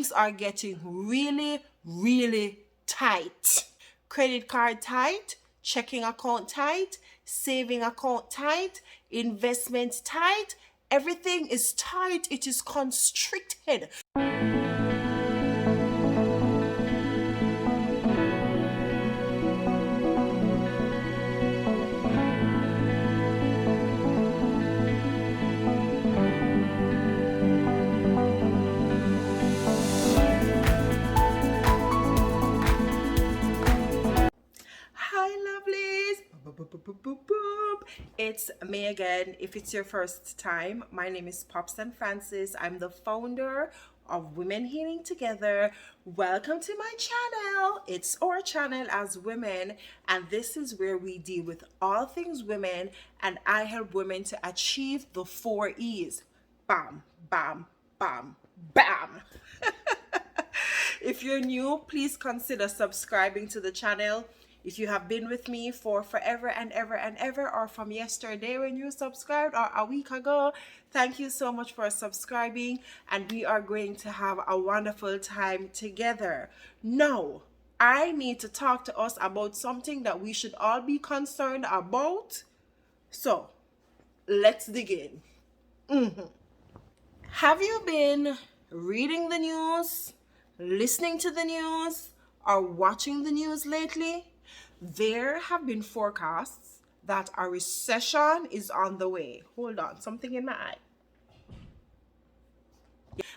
things are getting really, really tight. Credit card tight, checking account tight, saving account tight, investment tight. Everything is tight. It is constricted. Hi, lovelies. It's me again. If it's your first time, my name is Popsann Francis. I'm the founder of Women Healing Together. Welcome to my channel. It's our channel as women, and this is where we deal with all things women, and I help women to achieve the 4 E's. Bam, bam, bam, bam. If you're new, please consider subscribing to the channel. If you have been with me for forever and ever and ever, or from yesterday when you subscribed, or a week ago, thank you so much for subscribing, and we are going to have a wonderful time together. Now, I need to talk to us about something that we should all be concerned about. So, let's dig in. Have you been reading the news, listening to the news, or watching the news lately? There have been forecasts that a recession is on the way. Hold on, something in my eye.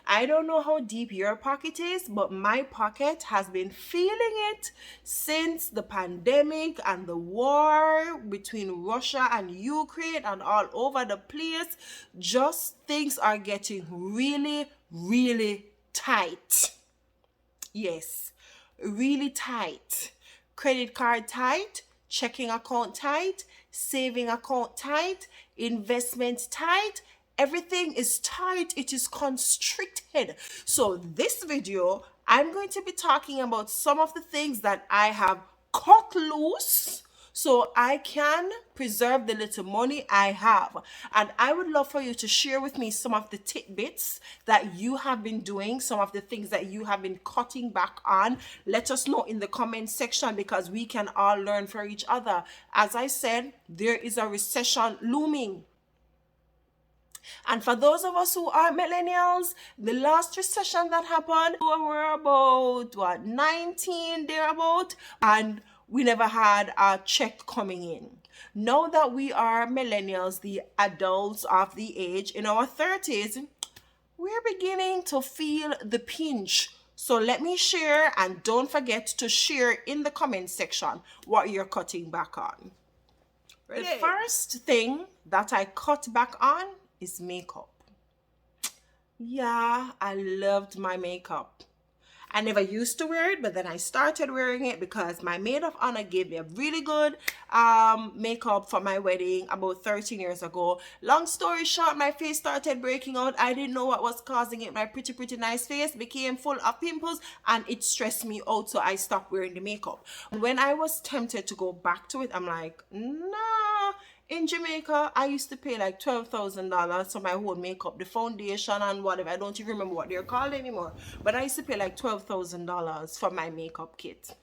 I don't know how deep your pocket is, but my pocket has been feeling it since the pandemic and the war between Russia and Ukraine and all over the place. Just things are getting really, really tight. Yes, really tight. Credit card tight, checking account tight, saving account tight, investment tight. Everything is tight. It is constricted. So this video, I'm going to be talking about some of the things that I have cut loose so I can preserve the little money I have. And I would love for you to share with me some of the tidbits that you have been doing, some of the things that you have been cutting back on. Let us know in the comment section, because we can all learn from each other. As I said, there is a recession looming. And for those of us who are millennials, the last recession that happened, we were about 19 thereabout, and we never had a check coming in. Now that we are millennials, the adults of the age in our 30s, we're beginning to feel the pinch. So let me share, and don't forget to share in the comment section what you're cutting back on. Ready? The first thing that I cut back on is makeup. Yeah, I loved my makeup. I never used to wear it, but then I started wearing it because my maid of honor gave me a really good makeup for my wedding about 13 years ago. Long story short, my face started breaking out. I didn't know what was causing it. My pretty nice face became full of pimples, and it stressed me out, so I stopped wearing the makeup. When I was tempted to go back to it, I'm like, nah. In Jamaica, I used to pay like $12,000 for my whole makeup, the foundation and whatever. I don't even remember what they're called anymore. But I used to pay like $12,000 for my makeup kit.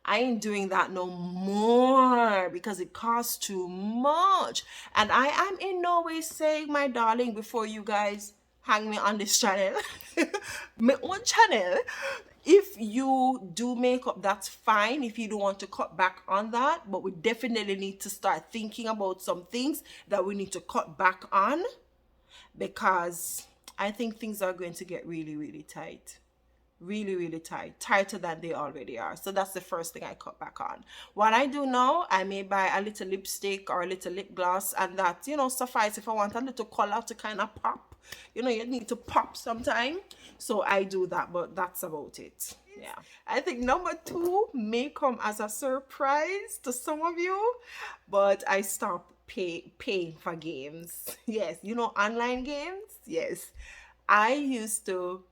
I ain't doing that no more because it costs too much. And I am in no way saying, my darling, before you guys hang me on this channel, my own channel, if you do makeup, that's fine if you don't want to cut back on that, but we definitely need to start thinking about some things that we need to cut back on, because I think things are going to get really tight. Really tight, tighter than they already are. So that's the first thing I cut back on. What I do now, I may buy a little lipstick or a little lip gloss, and that, you know, suffice if I want a little color to kind of pop. You know, you need to pop sometime, so I do that, but that's about it. Yeah, I think number 2 may come as a surprise to some of you, but I stopped paying for games. Yes, you know, online games. Yes, I used to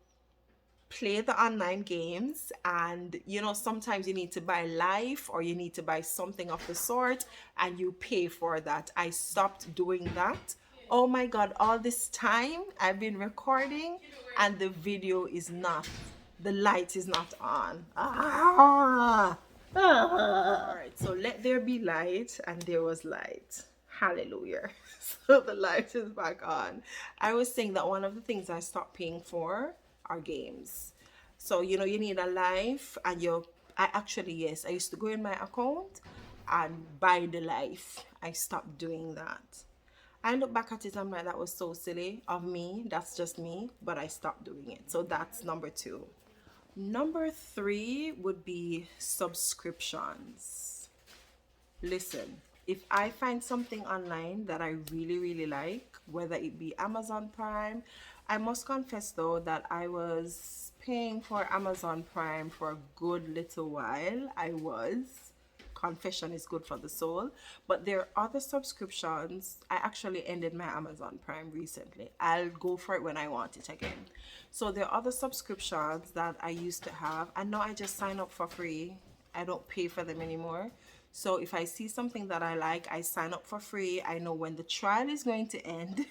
play the online games, and you know, sometimes you need to buy life or you need to buy something of the sort and you pay for that. I stopped doing that Oh my God, all this time I've been recording and the video is not, the light is not on. All right, so let there be light, and there was light. Hallelujah. So the light is back on. I was saying that one of the things I stopped paying for are games. So, you know, you need a life, and I actually, yes, I used to go in my account and buy the life. I stopped doing that. I look back at it, I'm like, that was so silly of me. That's just me, but I stopped doing it. So that's number 2. Number 3 would be subscriptions. Listen, if I find something online that I really, really like, whether it be Amazon Prime, I must confess though that I was paying for Amazon Prime for a good little while. Confession is good for the soul. But there are other subscriptions. I actually ended my Amazon Prime recently. I'll go for it when I want it again. So there are other subscriptions that I used to have, and now I just sign up for free. I don't pay for them anymore. So if I see something that I like, I sign up for free. I know when the trial is going to end.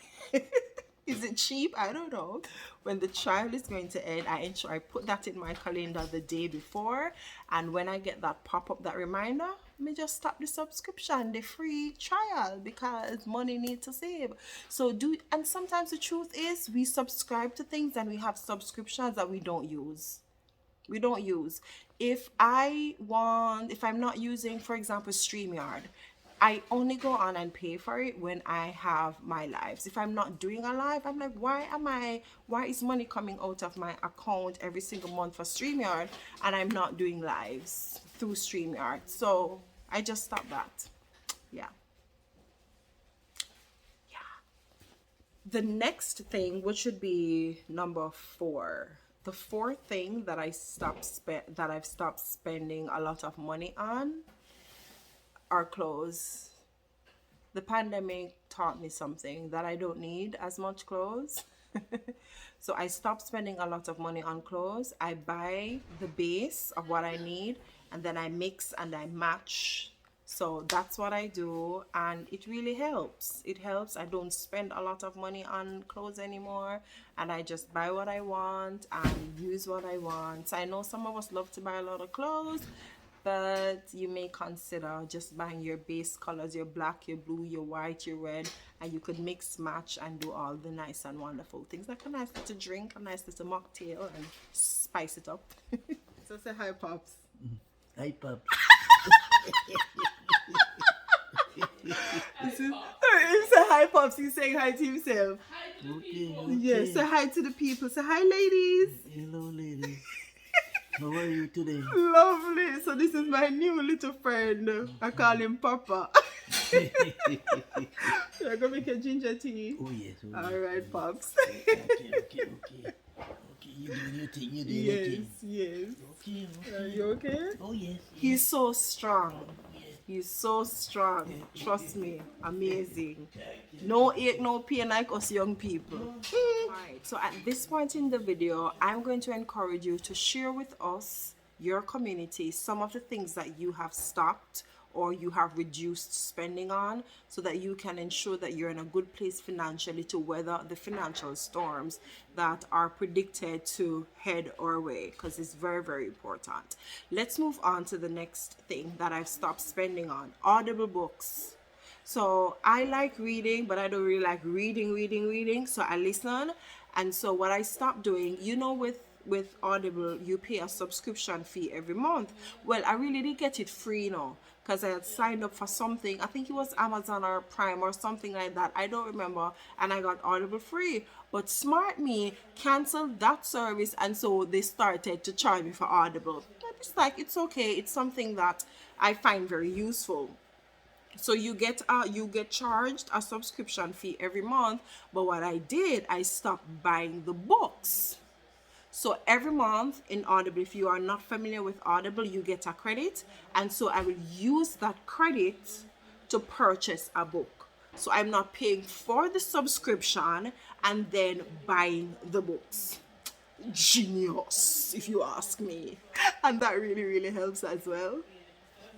Is it cheap? I don't know. When the trial is going to end, I put that in my calendar the day before, and when I get that pop-up, that reminder, me just stop the subscription, the free trial, because money need to save. So and sometimes the truth is we subscribe to things and we have subscriptions that we don't use. If I'm not using, for example, StreamYard, I only go on and pay for it when I have my lives. If I'm not doing a live, I'm like, why is money coming out of my account every single month for StreamYard and I'm not doing lives through StreamYard? So I just stopped that. Yeah. The next thing, which should be number 4. The 4th thing that I've stopped spending a lot of money on are clothes. The pandemic taught me something, that I don't need as much clothes. So I stopped spending a lot of money on clothes. I buy the base of what I need, and then I mix and I match. So that's what I do, and it really helps. I don't spend a lot of money on clothes anymore, and I just buy what I want and use what I want. So I know some of us love to buy a lot of clothes, but you may consider just buying your base colors, your black, your blue, your white, your red, and you could mix, match, and do all the nice and wonderful things, like a nice little drink, a nice little mocktail, and spice it up. So say hi, Pops. Hi, Pops. He say hi, Pops. He's saying hi to himself. Okay. Yes, say hi to the people. Say hi, ladies. Hello, ladies. How are you today? Lovely. So this is my new little friend. I call him Papa. You're going to make a ginger tea? Oh, yes. All right, Pops. Okay. You doing your thing. Yes. Okay. Are you okay? Oh, yes. He's so strong. He's so strong. Trust me. Amazing. No ache, no pain like us young people. Alright, so at this point in the video, I'm going to encourage you to share with us, your community, some of the things that you have stopped or you have reduced spending on, so that you can ensure that you're in a good place financially to weather the financial storms that are predicted to head our way, because it's very, very important. Let's move on to the next thing that I've stopped spending on: Audible Books. So I like reading, but I don't really like reading, so I listen. And so what I stopped doing, with Audible, you pay a subscription fee every month. Well, I really did get it free now, because I had signed up for something. I think it was Amazon or Prime or something like that. I don't remember. And I got Audible free. But smart me canceled that service, and so they started to charge me for Audible. It's like, it's okay. It's something that I find very useful. So you get charged a subscription fee every month. But what I did, I stopped buying the books. So every month in Audible, if you are not familiar with Audible, you get a credit, and so I will use that credit to purchase a book. So I'm not paying for the subscription and then buying the books. Genius, if you ask me. And that really, really helps as well.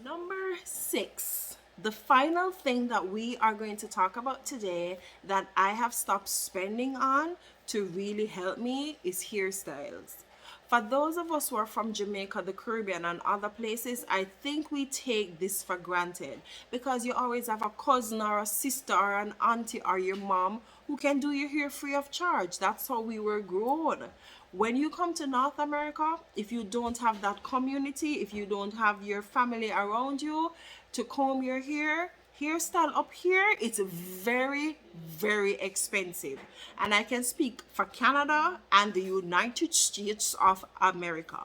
Number 6, The final thing that we are going to talk about today that I have stopped spending on to really help me is hairstyles. For those of us who are from Jamaica, the Caribbean, and other places, I think we take this for granted because you always have a cousin or a sister or an auntie or your mom who can do your hair free of charge. That's how we were grown. When you come to North America, if you don't have that community, if you don't have your family around you to comb your hairstyle up here, it's very, very expensive. And I can speak for Canada and the United States of America.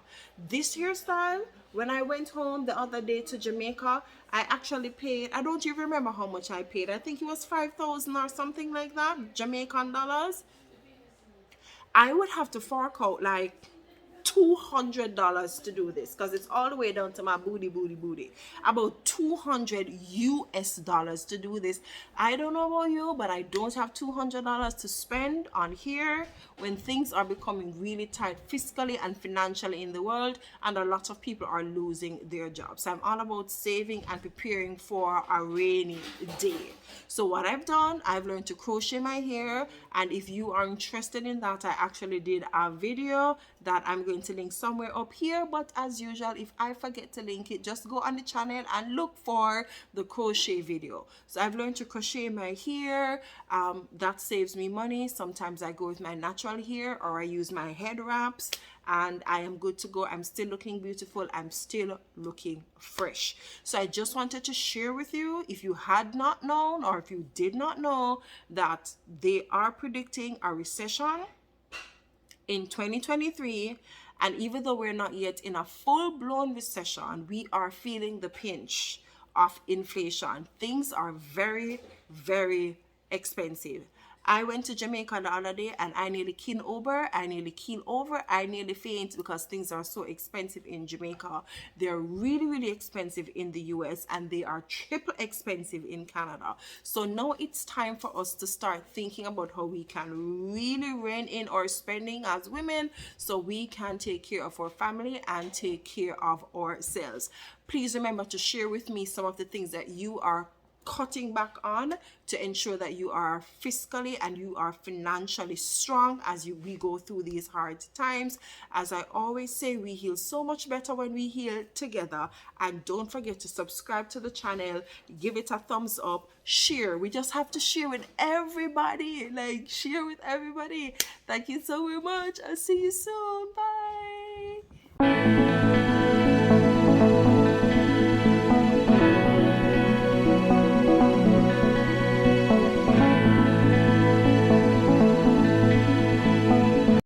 This hairstyle, when I went home the other day to Jamaica, I actually paid, I don't even remember how much I paid. I think it was 5,000 or something like that, Jamaican dollars. I would have to fork out like $200 to do this because it's all the way down to my booty. About 200 US dollars to do this. I don't know about you, but I don't have $200 to spend on here when things are becoming really tight fiscally and financially in the world, and a lot of people are losing their jobs. So I'm all about saving and preparing for a rainy day. So what I've done, I've learned to crochet my hair, and if you are interested in that, I actually did a video that I'm going to link somewhere up here, but as usual, if I forget to link it, just go on the channel and look for the crochet video. So I've learned to crochet my hair. That saves me money. Sometimes I go with my natural hair or I use my head wraps, and I am good to go. I'm still looking beautiful. I'm still looking fresh. So I just wanted to share with you, if you had not known or if you did not know, that they are predicting a recession in 2023, and even though we're not yet in a full-blown recession, we are feeling the pinch of inflation. Things are very, very expensive. I went to Jamaica the other day and I nearly keel over, I nearly faint because things are so expensive in Jamaica. They're really, really expensive in the US, and they are triple expensive in Canada. So now it's time for us to start thinking about how we can really rein in our spending as women so we can take care of our family and take care of ourselves. Please remember to share with me some of the things that you are cutting back on to ensure that you are fiscally and you are financially strong as we go through these hard times. As I always say, we heal so much better when we heal together. And don't forget to subscribe to the channel, give it a thumbs up, share. We just have to share with everybody, like share with everybody. Thank you so very much. I'll see you soon. Bye.